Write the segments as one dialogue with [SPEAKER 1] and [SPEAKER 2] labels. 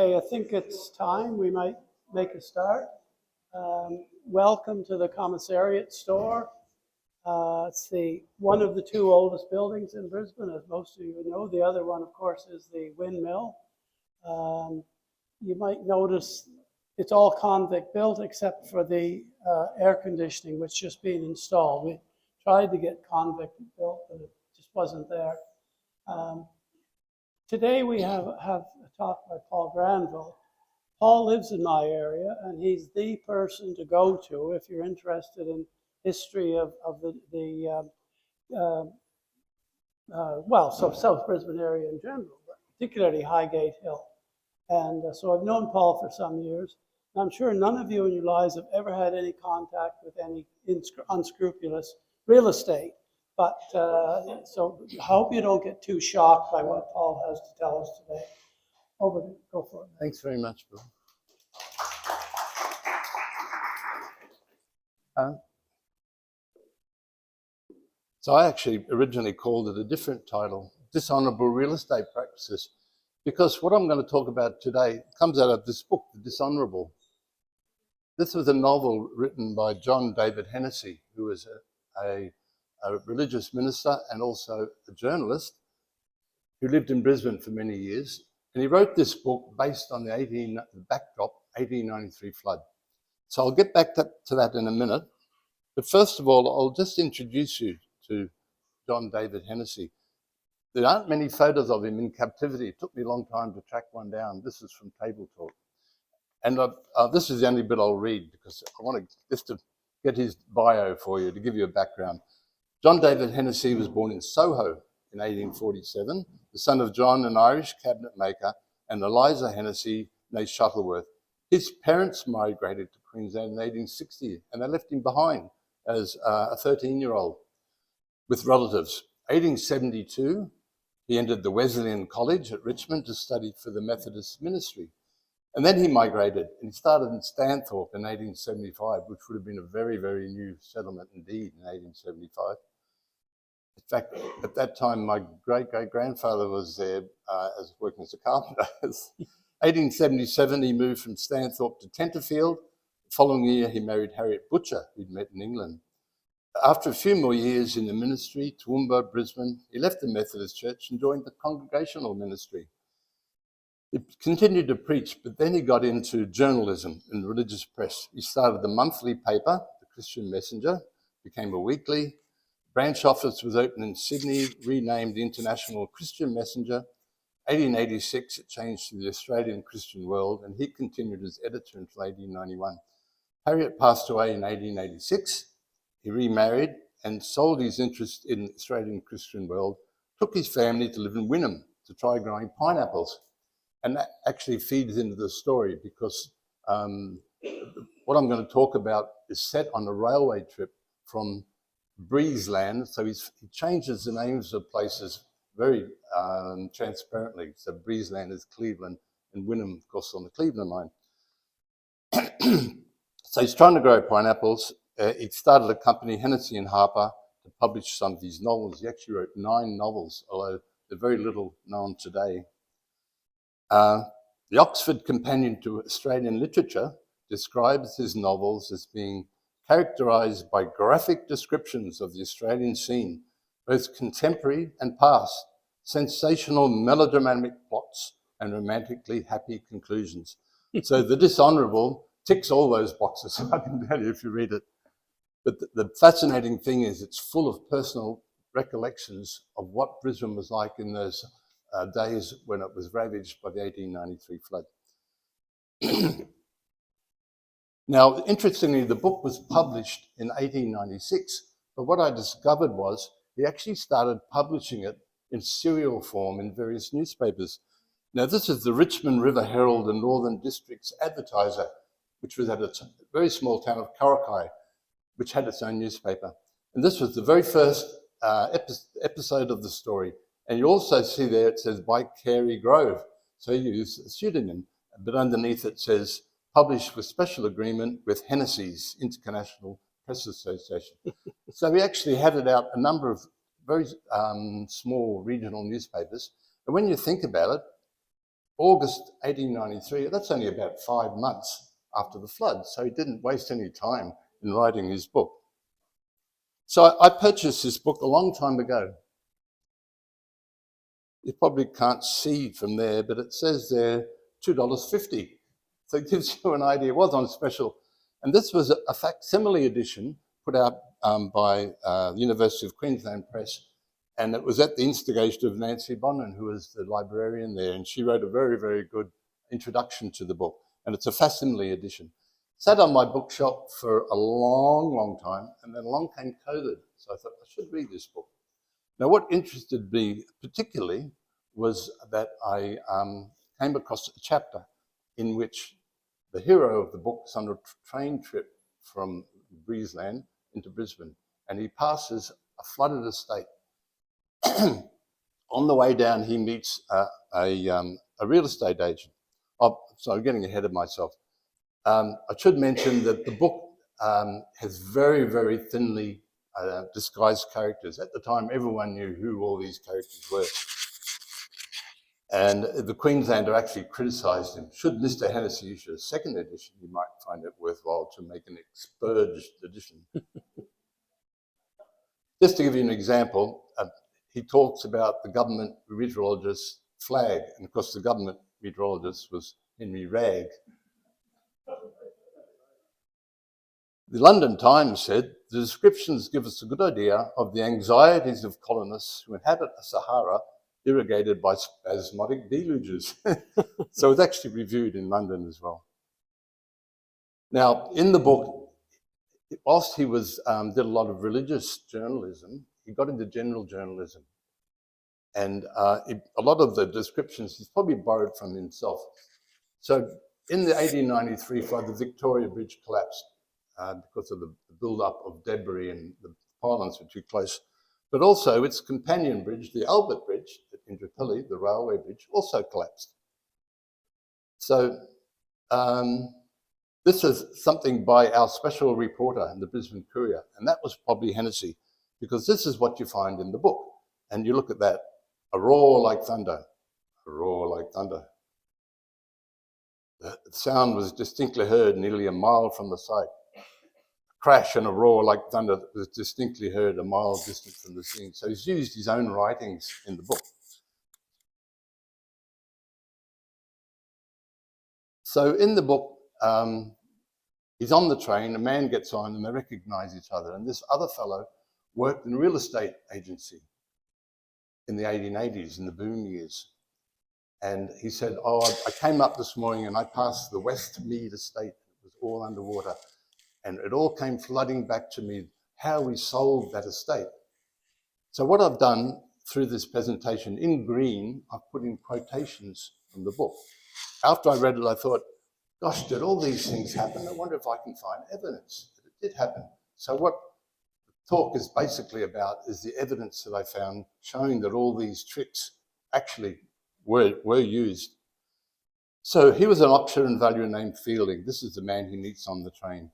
[SPEAKER 1] Okay, I think it's time we might make a start. Welcome to the Commissariat store. It's one of the two oldest buildings in Brisbane, as most of you know. The other one, of course, is the windmill. You might notice it's all convict built except for the air conditioning, which is just being installed. We tried to get convict built, but it just wasn't there. Today we have a talk by Paul Granville. Paul lives in my area, and he's the person to go to if you're interested in history of South Brisbane area in general, but particularly Highgate Hill. And so I've known Paul for some years. And I'm sure none of you in your lives have ever had any contact with any unscrupulous real estate. But so I hope you don't get too shocked by what Paul has to tell us today. Over to you. Go for it.
[SPEAKER 2] Thanks very much, Bill. So I actually originally called it a different title, Dishonourable Real Estate Practices, because what I'm going to talk about today comes out of this book, The Dishonourable. This was a novel written by John David Hennessy, who was a religious minister and also a journalist who lived in Brisbane for many years. And he wrote this book based on the backdrop 1893 flood. So I'll get back to that in a minute. But first of all, I'll just introduce you to John David Hennessy. There aren't many photos of him in captivity. It took me a long time to track one down. This is from Table Talk. And this is the only bit I'll read because I want to get his bio for you, to give you a background. John David Hennessy was born in Soho in 1847, the son of John, an Irish cabinet maker, and Eliza Hennessy, née Shuttleworth. His parents migrated to Queensland in 1860, and they left him behind as a 13-year-old with relatives. 1872, he entered the Wesleyan College at Richmond to study for the Methodist ministry. And then he migrated, and he started in Stanthorpe in 1875, which would have been a very, very new settlement indeed in 1875. In fact, at that time, my great-great-grandfather was there working as a carpenter. 1877, he moved from Stanthorpe to Tenterfield. The following year, he married Harriet Butcher, who'd met in England. After a few more years in the ministry, Toowoomba, Brisbane, he left the Methodist Church and joined the Congregational ministry. He continued to preach, but then he got into journalism and religious press. He started the monthly paper, The Christian Messenger, became a weekly. Branch office was opened in Sydney, renamed the International Christian Messenger. 1886, it changed to the Australian Christian World, and he continued as editor until 1891. Harriet passed away in 1886. He remarried and sold his interest in the Australian Christian World, took his family to live in Wynnum to try growing pineapples. And that actually feeds into the story because what I'm going to talk about is set on a railway trip from Breezeland. So he changes the names of places very transparently. So Breezeland is Cleveland and Wynnum, of course, on the Cleveland line. So he's trying to grow pineapples. He started a company, Hennessy and Harper, to publish some of these novels. He actually wrote 9 novels, although they're very little known today. The Oxford Companion to Australian Literature describes his novels as being characterised by graphic descriptions of the Australian scene, both contemporary and past, sensational melodramatic plots, and romantically happy conclusions. So The Dishonourable ticks all those boxes, I can tell you if you read it. But the fascinating thing is it's full of personal recollections of what Brisbane was like in those days when it was ravaged by the 1893 flood. Now, interestingly, the book was published in 1896, but what I discovered was he actually started publishing it in serial form in various newspapers. Now, this is the Richmond River Herald and Northern District's Advertiser, which was at a very small town of Corrockeye, which had its own newspaper. And this was the very first episode of the story. And you also see there it says by Carey Grove. So he used a pseudonym, but underneath it says published with special agreement with Hennessy's International Press Association. So we actually had it out a number of very small regional newspapers. And when you think about it, August 1893, that's only about 5 months after the flood, so he didn't waste any time in writing his book. So I purchased this book a long time ago. You probably can't see from there, but it says there $2.50. So it gives you an idea. It was on special. And this was a facsimile edition put out by the University of Queensland Press. And it was at the instigation of Nancy Bonnen, who was the librarian there. And she wrote a very, very good introduction to the book. And it's a facsimile edition. Sat on my bookshelf for a long, long time. And then along came COVID. So I thought, I should read this book. Now, what interested me particularly was that I came across a chapter in which the hero of the book is on a train trip from Breezeland into Brisbane, and he passes a flooded estate. On the way down, he meets a real estate agent. Oh, sorry, getting ahead of myself. I should mention that the book has very, very thinly disguised characters. At the time, everyone knew who all these characters were. And the Queenslander actually criticised him. Should Mr. Hennessy issue a second edition, you might find it worthwhile to make an expurged edition. Just to give you an example, he talks about the government meteorologist's flag. And of course, the government meteorologist was Henry Ragg. The London Times said, the descriptions give us a good idea of the anxieties of colonists who inhabit the Sahara, irrigated by spasmodic deluges. So it's actually reviewed in London as well. Now, in the book, whilst he did a lot of religious journalism, he got into general journalism. And a lot of the descriptions he's probably borrowed from himself. So in the 1893 flood, the Victoria Bridge collapsed because of the build-up of debris and the pylons were too close. But also its companion bridge, the Albert Bridge at Indooroopilly, the railway bridge, also collapsed. So this is something by our special reporter in the Brisbane Courier, and that was probably Hennessy, because this is what you find in the book. And you look at that, a roar like thunder, a roar like thunder. The sound was distinctly heard nearly a mile from the site. Crash and a roar like thunder that was distinctly heard a mile distant from the scene. So he's used his own writings in the book. So in the book, he's on the train, a man gets on and they recognize each other. And this other fellow worked in a real estate agency in the 1880s, in the boom years. And he said, oh, I came up this morning and I passed the Westmead estate. It was all underwater. And it all came flooding back to me, how we sold that estate. So what I've done through this presentation in green, I've put in quotations from the book. After I read it, I thought, gosh, did all these things happen? I wonder if I can find evidence that it did happen. So what the talk is basically about is the evidence that I found showing that all these tricks actually were used. So he was an auctioneer and valuer named Fielding. This is the man he meets on the train.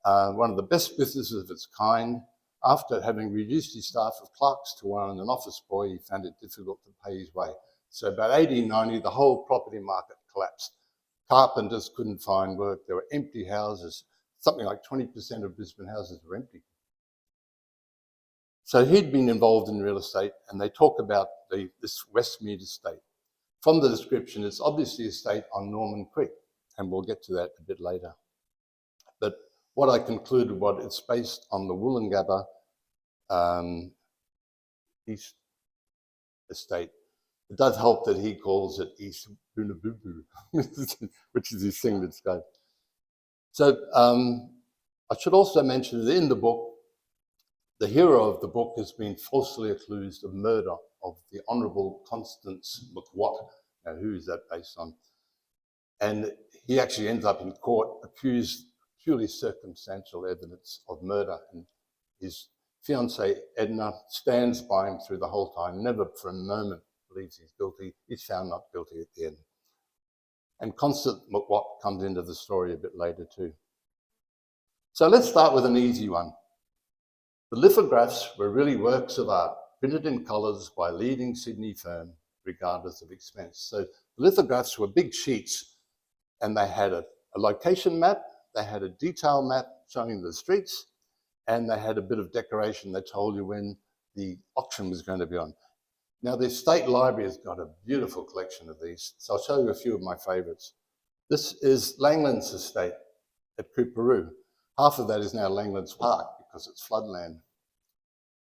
[SPEAKER 2] One of the best businesses of its kind. After having reduced his staff of clerks to one and an office boy, he found it difficult to pay his way. So about 1890, the whole property market collapsed. Carpenters couldn't find work. There were empty houses. Something like 20% of Brisbane houses were empty. So he'd been involved in real estate, and they talk about this Westmead estate. From the description, it's obviously a estate on Norman Creek, and we'll get to that a bit later. But what I concluded was it's based on the Woolloongabba East Estate. It does help that he calls it East Boonabooboo, which is his Singlet scope. So I should also mention that in the book, the hero of the book has been falsely accused of murder of the Honourable Constance McWatt. Now, who is that based on? And he actually ends up in court accused purely circumstantial evidence of murder. And his fiancée, Edna, stands by him through the whole time, never for a moment believes he's guilty. He's found not guilty at the end. And Constance McWatt comes into the story a bit later too. So let's start with an easy one. The lithographs were really works of art, printed in colours by a leading Sydney firm, regardless of expense. So The lithographs were big sheets, and they had a location map, they had a detail map showing the streets, and they had a bit of decoration that told you when the auction was going to be on. Now, the State Library has got a beautiful collection of these, so I'll show you a few of my favourites. This is Langland's estate at Coorparoo. Half of that is now Langland's Park because it's floodland.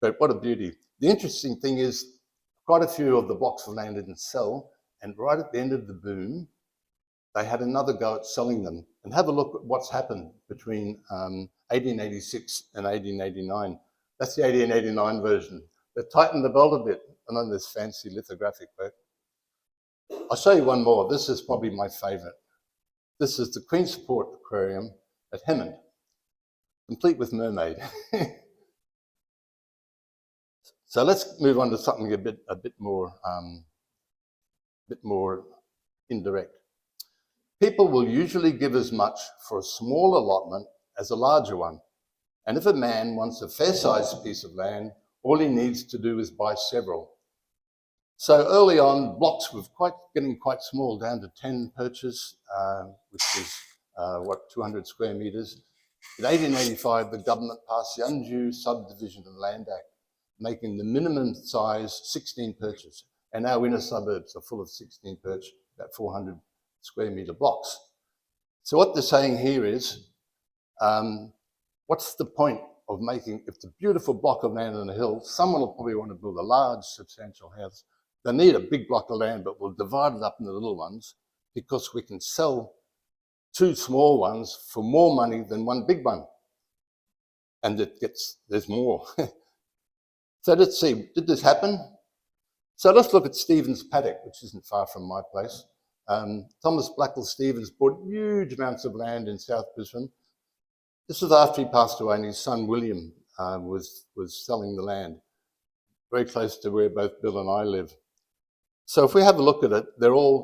[SPEAKER 2] But what a beauty. The interesting thing is quite a few of the blocks of land didn't sell, and right at the end of the boom, they had another go at selling them. And have a look at what's happened between 1886 and 1889. That's the 1889 version. They tightened the belt a bit, and then this fancy lithographic work. I'll show you one more. This is probably my favourite. This is the Queen's Port Aquarium at Hemmond, complete with mermaid. So let's move on to something a bit more indirect. People will usually give as much for a small allotment as a larger one. And if a man wants a fair-sized piece of land, all he needs to do is buy several. So early on, blocks were getting quite small, down to 10 perches, which is 200 square metres. In 1885, the government passed the Undue Subdivision of Land Act, making the minimum size 16 perches. And our inner suburbs are full of 16 perch, about 400 square metre blocks. So what they're saying here is, what's the point of making, if it's a beautiful block of land on a hill, someone will probably want to build a large, substantial house. They need a big block of land, but we'll divide it up into little ones because we can sell 2 small ones for more money than 1 big one. And there's more. So let's see, did this happen? So let's look at Stevens Paddock, which isn't far from my place. Thomas Blackall Stevens bought huge amounts of land in South Brisbane. This was after he passed away, and his son William was selling the land, very close to where both Bill and I live. So if we have a look at it,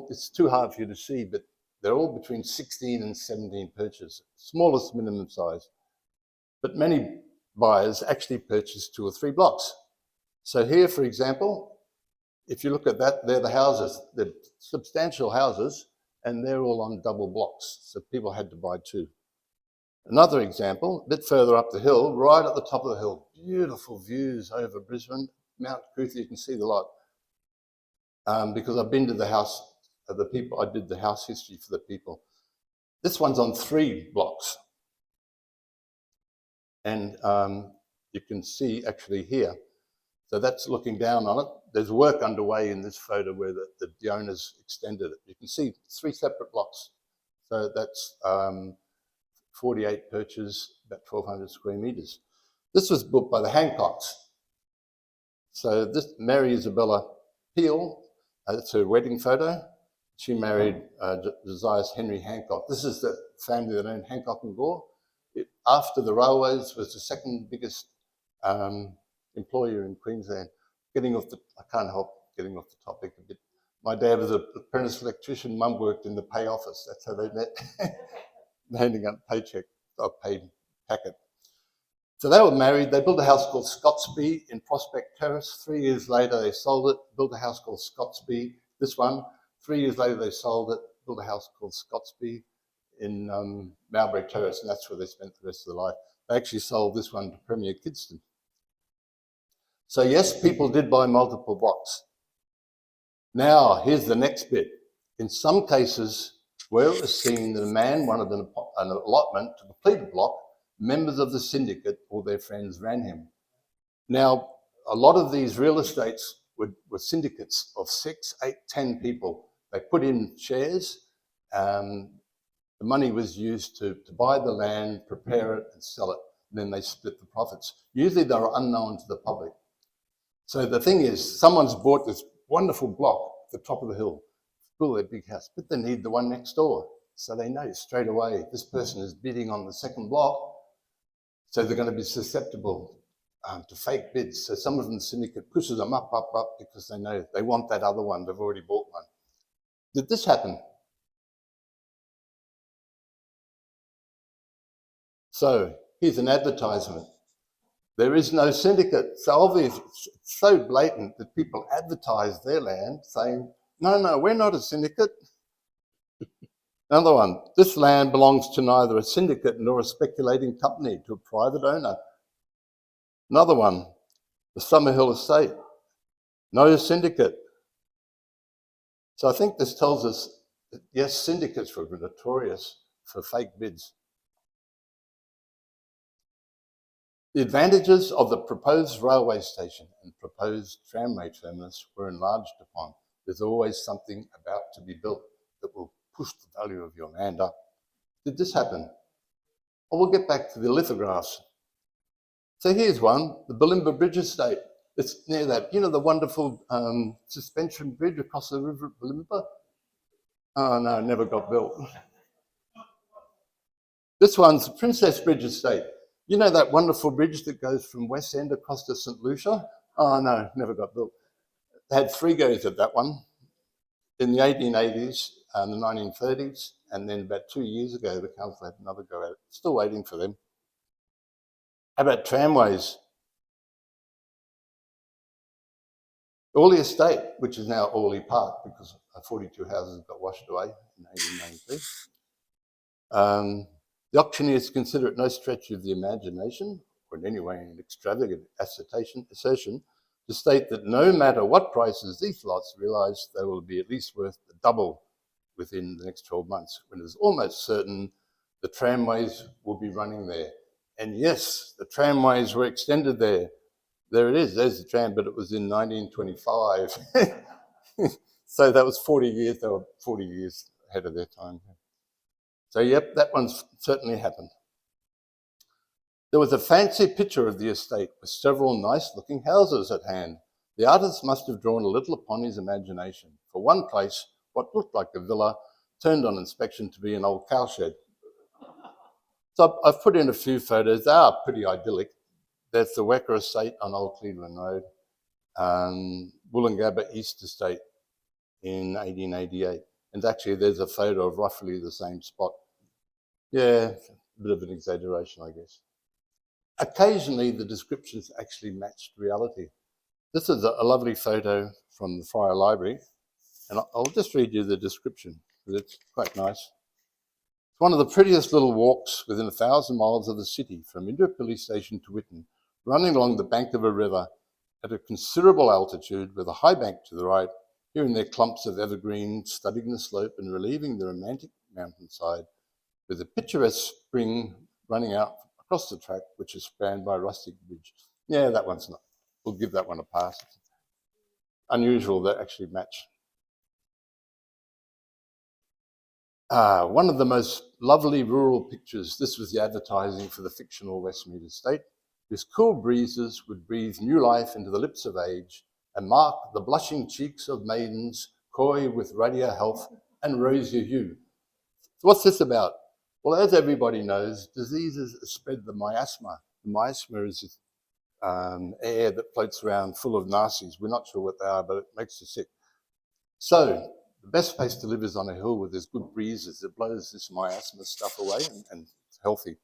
[SPEAKER 2] it's too hard for you to see, but they're all between 16 and 17 perches, smallest minimum size. But many buyers actually purchased 2 or 3 blocks. So here, for example, if you look at that, they're the houses. They're substantial houses, and they're all on double blocks. So people had to buy 2. Another example, a bit further up the hill, right at the top of the hill, beautiful views over Brisbane, Mount Coot, you can see the lot. Because I've been to the house of the people, I did the house history for the people. This one's on 3 blocks. And you can see actually here, so that's looking down on it. There's work underway in this photo where the owners extended it. You can see 3 separate blocks. So that's 48 perches, about 1,200 square metres. This was built by the Hancocks. So this Mary Isabella Peel, that's her wedding photo. She married Josiah Henry Hancock. This is the family that owned Hancock and Gore. After the railways, was the 2nd biggest employer in Queensland. I can't help getting off the topic a bit. My dad was an apprentice electrician. Mum worked in the pay office. That's how they met. Handing out paycheck, or paid packet. So they were married. They built a house called Scotsby in Prospect Terrace. 3 years later, they sold it, built a house called Scotsby. This one, 3 years later, they sold it, built a house called Scotsby in Mowbray Terrace, and that's where they spent the rest of their life. They actually sold this one to Premier Kidston. So yes, people did buy multiple blocks. Now, here's the next bit. In some cases, where it was seen that a man wanted an allotment to complete a block, members of the syndicate or their friends ran him. Now, a lot of these real estates were syndicates of 6, 8, 10 people. They put in shares. The money was used to buy the land, prepare it, and sell it. And then they split the profits. Usually they were unknown to the public. So the thing is, someone's bought this wonderful block at the top of the hill, build their big house, but they need the one next door. So they know straight away this person is bidding on the 2nd block, so they're going to be susceptible to fake bids. So some of them, the syndicate pushes them up, because they know they want that other one. They've already bought one. Did this happen? So here's an advertisement. There is no syndicate. So obviously, it's so blatant that people advertise their land saying No, we're not a syndicate. Another one. This land belongs to neither a syndicate nor a speculating company, to a private owner. Another one. The Summerhill Estate. No syndicate. So I think this tells us that, yes, syndicates were notorious for fake bids. The advantages of the proposed railway station and proposed tramway terminus were enlarged upon. There's always something about to be built that will push the value of your land up. Did this happen? Well, we'll get back to the lithographs. So here's one, the Bulimba Bridge Estate. It's near that, you know, the wonderful suspension bridge across the river at Bulimba? Oh no, it never got built. This one's the Princess Bridge Estate. You know that wonderful bridge that goes from West End across to St Lucia? Oh no, never got built. They had 3 goes at that one in the 1880s and the 1930s, and then about 2 years ago, the council had another go at it. Still waiting for them. How about tramways? Orley Estate, which is now Orley Park because 42 houses got washed away in 1893. The auctioneers consider it no stretch of the imagination, or in any way an extravagant assertion, to state that no matter what prices these lots realise, they will be at least worth double within the next 12 months, when it is almost certain the tramways will be running there. And yes, the tramways were extended there. There it is, there's the tram, but it was in 1925. So that was 40 years, they were 40 years ahead of their time. So yep, that one's certainly happened. There was a fancy picture of the estate with several nice looking houses at hand. The artist must have drawn a little upon his imagination. For one place, what looked like a villa turned on inspection to be an old cowshed. So I've put in a few photos. They are pretty idyllic. There's the Wecker Estate on Old Cleveland Road, Woolloongabba East Estate in 1888. And actually there's a photo of roughly the same spot. Yeah, a bit of an exaggeration, I guess. Occasionally the descriptions actually matched reality. This is a lovely photo from the Friar Library, and I'll just read you the description because it's quite nice. It's one of the prettiest little walks within 1,000 miles of the city, from Indooroopilly Station to Whitton, running along the bank of a river at a considerable altitude with a high bank to the right, here and there clumps of evergreen studding the slope and relieving the romantic mountainside, with a picturesque spring running out across the track, which is spanned by a rustic bridge. Yeah, that one's not. We'll give that one a pass. Unusual that actually match. One of the most lovely rural pictures, this was the advertising for the fictional Westmead Estate, whose cool breezes would breathe new life into the lips of age and mark the blushing cheeks of maidens, coy with ruddier health and rosier hue. So what's this about? Well, as everybody knows, diseases spread the miasma. The miasma is this air that floats around full of nasties. We're not sure what they are, but it makes you sick. So the best place to live is on a hill where there's good breezes. It blows this miasma stuff away and it's healthy.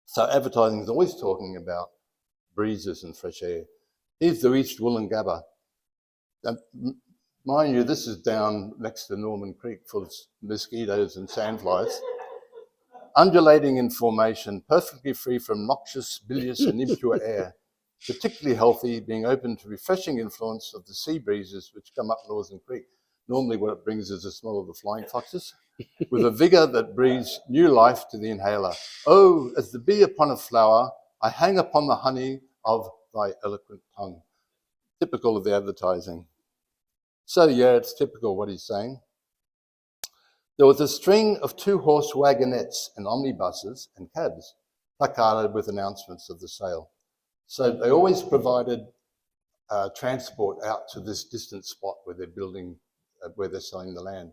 [SPEAKER 2] So advertising is always talking about breezes and fresh air. Here's the East Woolloongabba. And mind you, this is down next to Norman Creek, full of mosquitoes and sandflies. Undulating in formation, perfectly free from noxious, bilious and impure air, particularly healthy, being open to refreshing influence of the sea breezes which come up Northern Creek. Normally what it brings is the smell of the flying foxes, with a vigour that breathes new life to the inhaler. Oh, as the bee upon a flower, I hang upon the honey of thy eloquent tongue. Typical of the advertising. So yeah, it's typical what he's saying. There was a string of 2-horse wagonettes and omnibuses and cabs placarded with announcements of the sale. So they always provided transport out to this distant spot where they're building, where they're selling the land.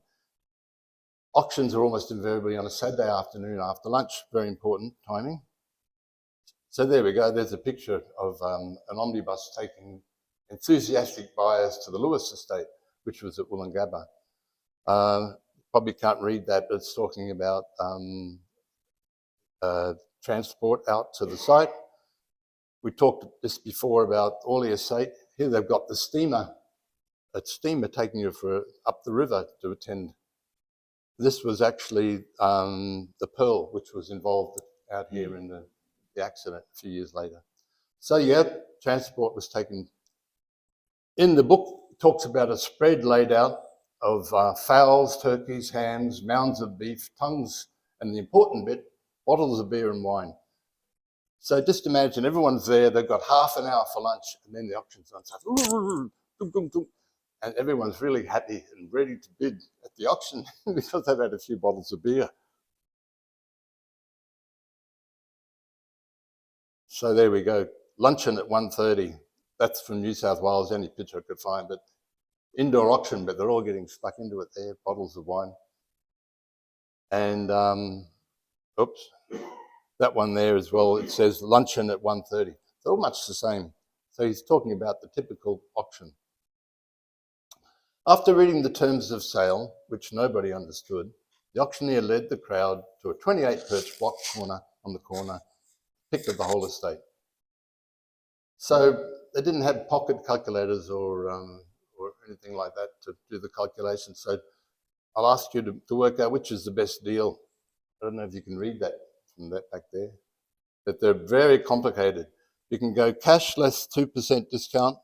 [SPEAKER 2] Auctions are almost invariably on a Saturday afternoon after lunch, very important timing. So there we go, there's a picture of an omnibus taking enthusiastic buyers to the Lewis Estate, which was at Woolloongabba. Probably can't read that, but it's talking about transport out to the site. We talked just before about Orley Estate. Here they've got the steamer a steamer taking you up the river to attend. This was actually the Pearl, which was involved out here in the accident a few years later. So yeah, transport was taken. In the book, it talks about a spread laid out of fowls, turkeys, hams, mounds of beef, tongues, and the important bit, bottles of beer and wine. So just imagine everyone's there, they've got half an hour for lunch, and then the auction's on. And everyone's really happy and ready to bid at the auction because they've had a few bottles of beer. So there we go. Luncheon at 1:30. That's from New South Wales, any picture I could find, but indoor auction, but they're all getting stuck into it there, bottles of wine. And, oops, that one there as well, it says luncheon at 1:30. It's all much the same. So he's talking about the typical auction. After reading the terms of sale, which nobody understood, the auctioneer led the crowd to a 28-perch block corner on the corner, pick of the whole estate. So they didn't have pocket calculators or anything like that to do the calculation. So I'll ask you to work out which is the best deal. I don't know if you can read that from that back there, but they're very complicated. You can go cash less 2% discount,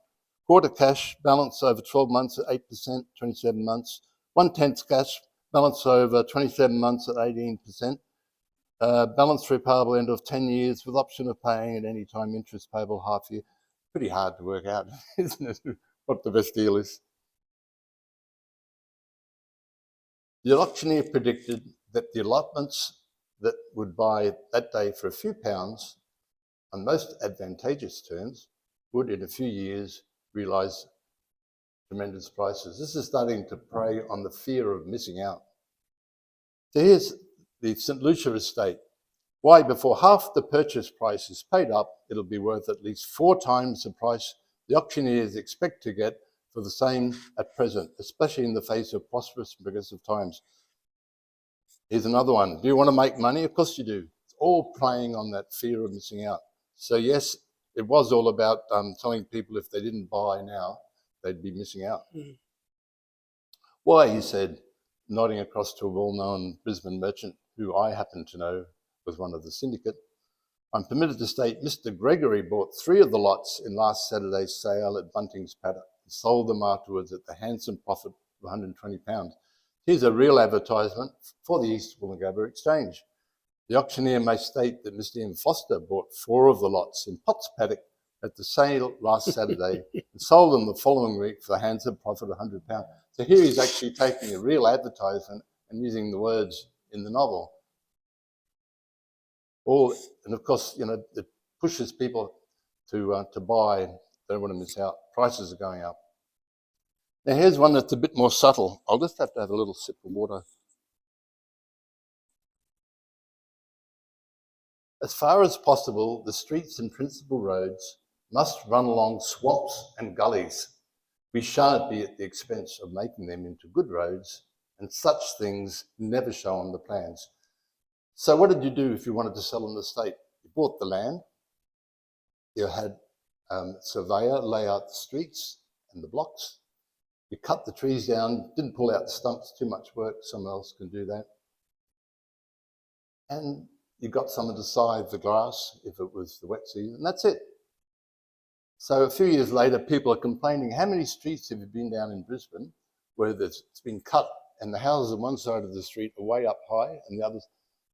[SPEAKER 2] quarter cash, balance over 12 months at 8%, 27 months, 1/10 cash, balance over 27 months at 18%, balance repayable end of 10 years with option of paying at any time, interest payable half year. Pretty hard to work out, isn't it, what the best deal is? The auctioneer predicted that the allotments that would buy that day for a few pounds on most advantageous terms would in a few years realise tremendous prices. This is starting to prey on the fear of missing out. So here's the St Lucia estate. Why, before half the purchase price is paid up, it'll be worth at least 4 times the price the auctioneers expect to get for the same at present, especially in the face of prosperous and progressive times. Here's another one. Do you want to make money? Of course you do. It's all playing on that fear of missing out. So yes, it was all about telling people if they didn't buy now, they'd be missing out. Mm. Why, he said, nodding across to a well-known Brisbane merchant who I happen to know was one of the syndicate. I'm permitted to state Mr. Gregory bought 3 of the lots in last Saturday's sale at Bunting's Paddock and sold them afterwards at the handsome profit of £120. Here's a real advertisement for the East Wollongabba Exchange. The auctioneer may state that Mr. M. Foster bought 4 of the lots in Potts Paddock at the sale last Saturday and sold them the following week for the handsome profit of £100. So here he's actually taking a real advertisement and using the words in the novel. And of course, you know, it pushes people to buy. They don't want to miss out. Prices are going up. Now here's one that's a bit more subtle. I'll just have to have a little sip of water. As far as possible, the streets and principal roads must run along swamps and gullies. We shan't be at the expense of making them into good roads, and such things never show on the plans. So what did you do if you wanted to sell an estate? You bought the land, you had a surveyor lay out the streets and the blocks, you cut the trees down, didn't pull out the stumps, too much work, someone else can do that. And you got someone to scythe the grass if it was the wet season, and that's it. So a few years later, people are complaining, how many streets have you been down in Brisbane where it's been cut and the houses on one side of the street are way up high and the others?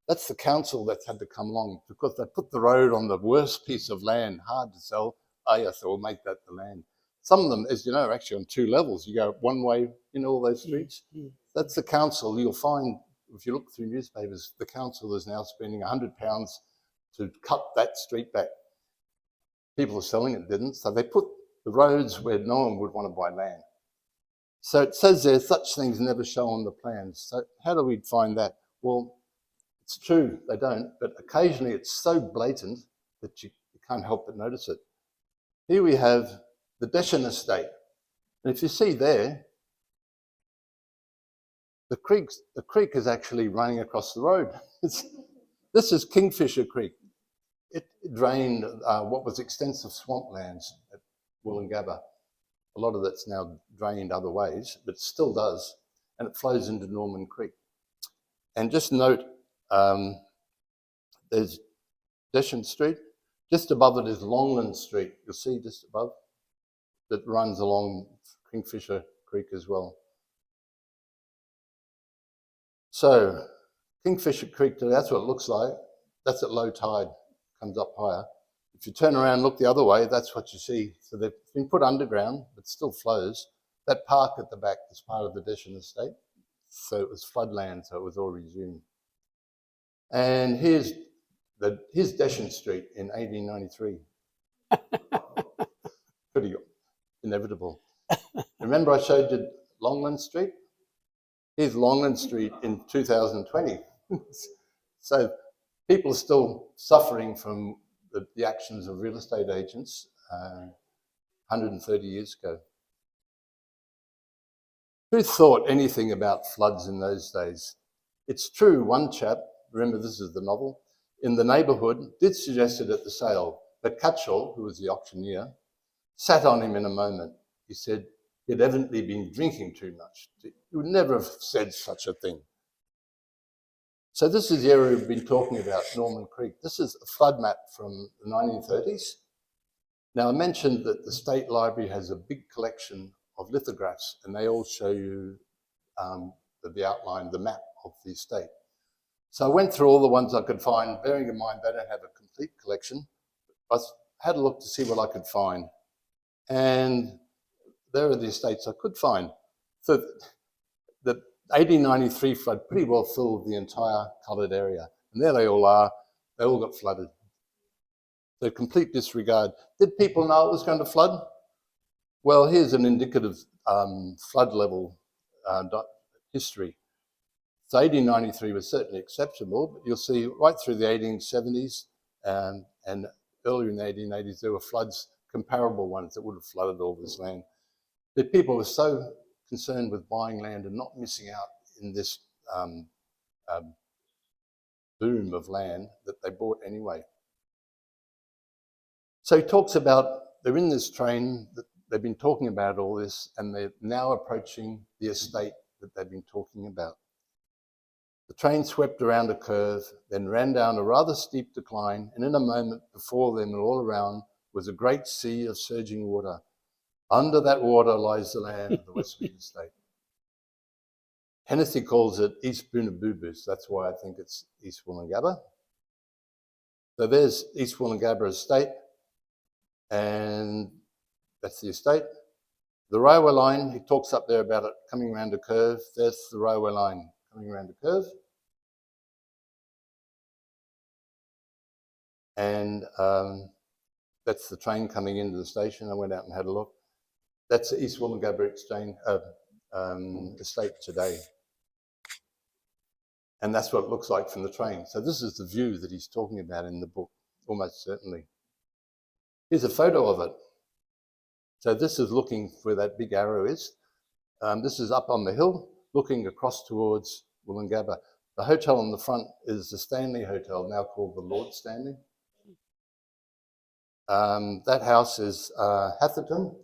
[SPEAKER 2] That's the council that's had to come along because they put the road on the worst piece of land, hard to sell. Oh yes, so we'll make that the land. Some of them, as you know, are actually on 2 levels. You go one way in all those streets. Mm-hmm. That's the council. You'll find, if you look through newspapers, the council is now spending £100 to cut that street back. People are selling it, didn't, so they put the roads where no one would want to buy land. So it says there, such things never show on the plans. So how do we find that? Well, it's true, they don't, but occasionally it's so blatant that you can't help but notice it. Here we have the Deschen estate. And if you see there, the creek is actually running across the road. This is Kingfisher Creek. It drained what was extensive swamplands at Wollongabba. A lot of that's now drained other ways, but it still does, and it flows into Norman Creek. And just note, there's Deschamps Street. Just above it is Longland Street. You'll see just above, that runs along Kingfisher Creek as well. So Kingfisher Creek, that's what it looks like. That's at low tide, comes up higher. If you turn around and look the other way, that's what you see. So they've been put underground, but still flows. That park at the back is part of the Deschamps estate. So it was floodland, so it was all resumed. And here's Deschamps Street in 1893. Pretty inevitable. Remember I showed you Longland Street? Here's Longland Street in 2020. So people are still suffering from the actions of real estate agents 130 years ago. Who thought anything about floods in those days? It's true, one chap, remember this is the novel, in the neighbourhood did suggest it at the sale, but Cutshall, who was the auctioneer, sat on him in a moment. He said he'd evidently been drinking too much. He would never have said such a thing. So this is the area we've been talking about, Norman Creek. This is a flood map from the 1930s. Now I mentioned that the State Library has a big collection of lithographs, and they all show you the outline, the map of the estate. So I went through all the ones I could find, bearing in mind they don't have a complete collection. I had a look to see what I could find. And there are the estates I could find. So the 1893 flood pretty well filled the entire coloured area. And there they all are. They all got flooded. So complete disregard. Did people know it was going to flood? Well, here's an indicative flood level history. So 1893 was certainly exceptional, but you'll see right through the 1870s and earlier in the 1880s, there were floods, comparable ones that would have flooded all this land. But people were so concerned with buying land and not missing out in this boom of land that they bought anyway. So he talks about, they're in this train, that they've been talking about all this, and they're now approaching the estate that they've been talking about. The train swept around a curve, then ran down a rather steep decline, and in a moment before them and all around was a great sea of surging water. Under that water lies the land of the Westmead estate. Hennessy calls it East Boonaboobus. That's why I think it's East Woolloongabba. So there's East Woolloongabba estate, and that's the estate. The railway line, he talks up there about it coming around a curve. That's the railway line coming around a curve. And that's the train coming into the station. I went out and had a look. That's the East Woolloongabba estate today. And that's what it looks like from the train. So this is the view that he's talking about in the book, almost certainly. Here's a photo of it. So this is looking where that big arrow is. This is up on the hill, looking across towards Woolloongabba. The hotel on the front is the Stanley Hotel, now called the Lord Stanley. That house is Hatherton,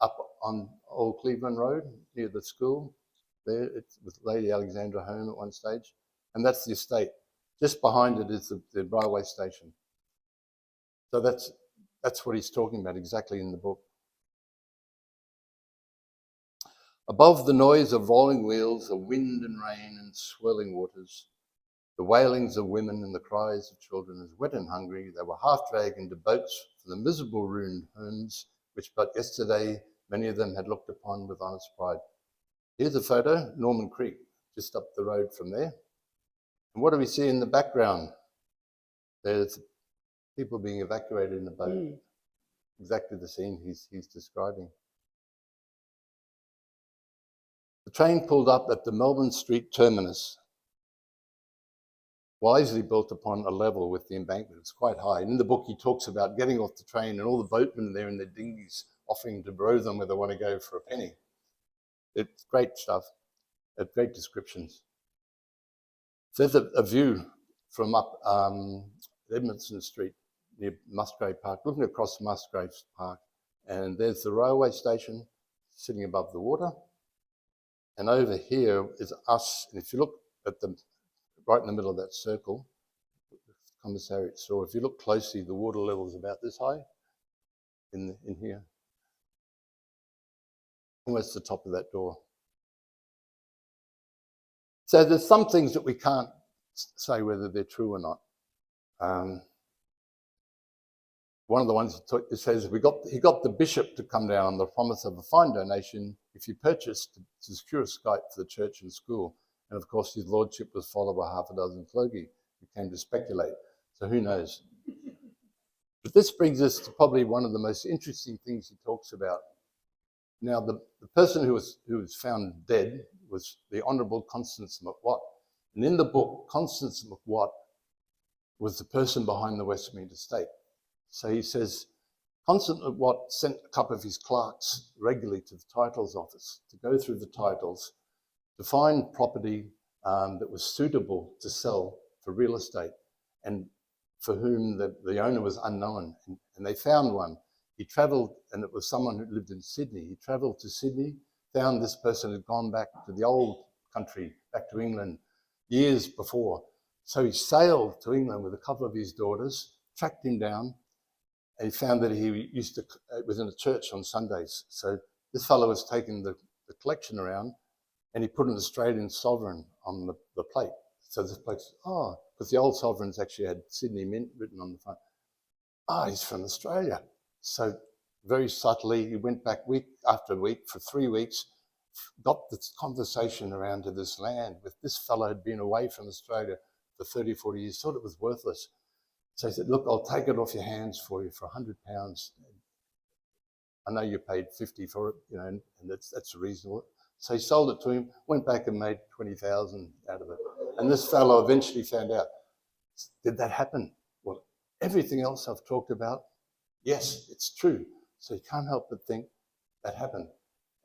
[SPEAKER 2] up on Old Cleveland Road, near the school. There, it's with Lady Alexandra home at one stage. And that's the estate. Just behind it is the railway station. So that's what he's talking about exactly in the book. Above the noise of rolling wheels, of wind and rain and swirling waters, the wailings of women and the cries of children, as wet and hungry, they were half dragged into boats for the miserable ruined homes, which but yesterday many of them had looked upon with honest pride. Here's a photo, Norman Creek, just up the road from there. And what do we see in the background? There's people being evacuated in a boat. Exactly the scene he's describing. The train pulled up at the Melbourne Street terminus, wisely built upon a level with the embankment. It's quite high. And in the book, he talks about getting off the train and all the boatmen there in their dinghies offering to row them where they want to go for a penny. It's great stuff. Great descriptions. So there's a view from up Edmondson Street near Musgrave Park, looking across Musgrave Park. And there's the railway station. sitting above the water. And over here is us. And if you look at the right in the middle of that circle, the Commissariat store, if you look closely, the water level is about this high in here. Almost the top of that door. So there's some things that we can't say whether they're true or not. One of the ones it says he got the bishop to come down on the promise of a fine donation if you purchased to secure a site for the church and school. And of course, his lordship was followed by half a dozen clergy who came to speculate. So who knows? But this brings us to probably one of the most interesting things he talks about. Now, the person who was found dead was the Honourable Constance McWatt. And in the book, Constance McWatt was the person behind the Westminster estate. So he says, Constance McWatt sent a couple of his clerks regularly to the titles office to go through the titles to find property that was suitable to sell for real estate and for whom the owner was unknown. And they found one. He travelled, and it was someone who lived in Sydney. He travelled to Sydney, found this person had gone back to the old country, back to England, years before. So he sailed to England with a couple of his daughters, tracked him down, and he found that he was in a church on Sundays. So this fellow was taking the collection around, and he put an Australian sovereign on the plate. So this place, because the old sovereigns actually had Sydney Mint written on the front. He's from Australia. So very subtly, he went back week after week for 3 weeks, got this conversation around to this land with this fellow had been away from Australia for 30, 40 years, thought it was worthless. So he said, look, I'll take it off your hands for you for £100. I know you paid 50 for it, and that's reasonable. So he sold it to him, went back and made 20,000 out of it. And this fellow eventually found out, did that happen? Well, everything else I've talked about, yes, it's true. So you can't help but think that happened.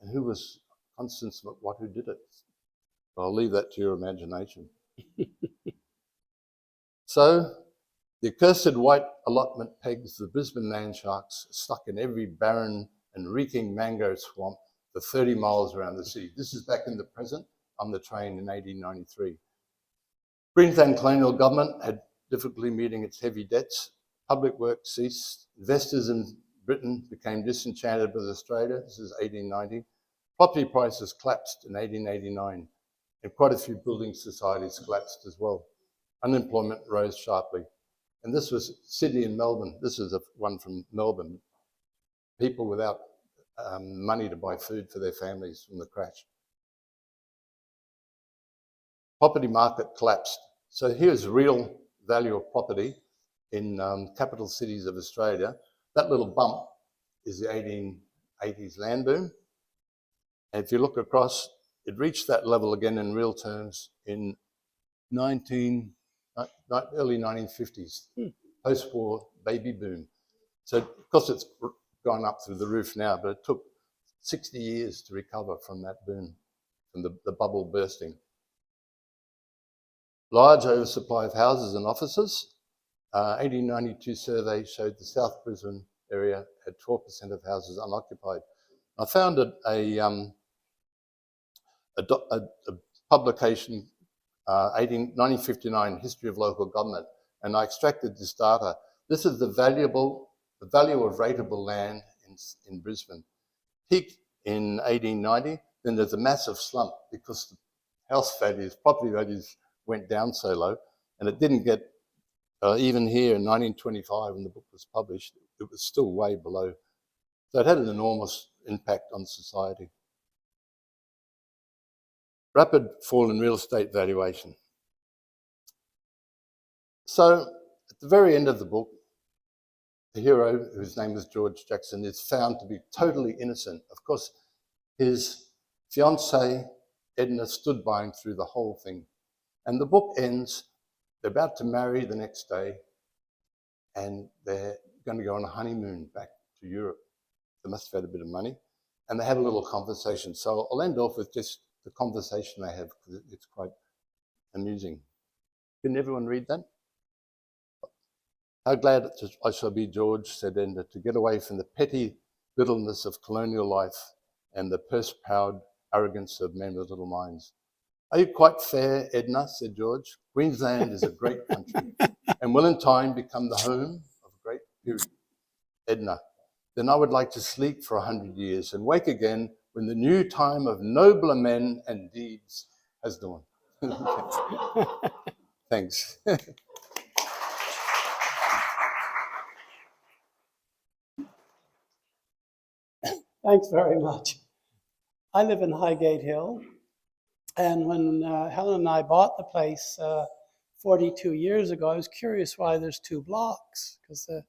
[SPEAKER 2] And who was Constance McWatt who did it? Well, I'll leave that to your imagination. So the accursed white allotment pegs the Brisbane land sharks stuck in every barren and reeking mango swamp for 30 miles around the city. This is back in the present on the train in 1893. Queensland colonial government had difficulty meeting its heavy debts. Public work ceased. Investors in Britain became disenchanted with Australia. This is 1890. Property prices collapsed in 1889, and quite a few building societies collapsed as well. Unemployment rose sharply. And this was Sydney and Melbourne. This is one from Melbourne. People without money to buy food for their families from the crash. Property market collapsed. So here's real value of property in capital cities of Australia. That little bump is the 1880s land boom. And if you look across, it reached that level again in real terms in early 1950s, post-war baby boom. So of course it's gone up through the roof now, but it took 60 years to recover from that boom, from the bubble bursting. Large oversupply of houses and offices. 1892 survey showed the South Brisbane area had 12% of houses unoccupied. I found a publication, 1959, History of Local Government, and I extracted this data. This is the value of rateable land in Brisbane. Peaked in 1890, then there's a massive slump because the house values, property values went down so low, and it didn't get, even here in 1925 when the book was published, it was still way below. So it had an enormous impact on society. Rapid fall in real estate valuation. So at the very end of the book, the hero, whose name is George Jackson, is found to be totally innocent. Of course, his fiancée, Edna, stood by him through the whole thing. And the book ends, they're about to marry the next day, and they're going to go on a honeymoon back to Europe. They must have had a bit of money. And they have a little conversation. So I'll end off with just the conversation they have, because it's quite amusing. Can everyone read that? How glad I shall be, George, said Edna, to get away from the petty littleness of colonial life and the purse-proud arrogance of men with little minds. Are you quite fair, Edna? Said George. Queensland is a great country and will in time become the home of a great period. Edna, then I would like to sleep for 100 years and wake again when the new time of nobler men and deeds has dawned. Thanks.
[SPEAKER 1] Thanks very much. I live in Highgate Hill, and when Helen and I bought the place 42 years ago, I was curious why there's 2 blocks, because it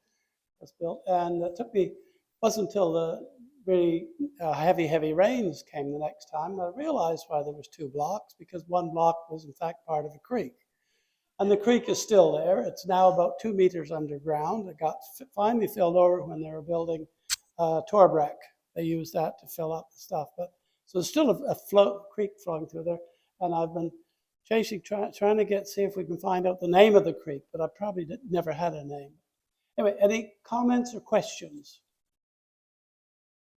[SPEAKER 1] was built, and it wasn't until the really heavy rains came the next time I realized why there was 2 blocks, because 1 block was in fact part of a creek. And the creek is still there. It's now about 2 meters underground. It got finally filled over when they were building Torbreck. They used that to fill up the stuff. But so there's still a creek flowing through there. And I've been trying to see if we can find out the name of the creek, but I probably never had a name. Anyway, any comments or questions?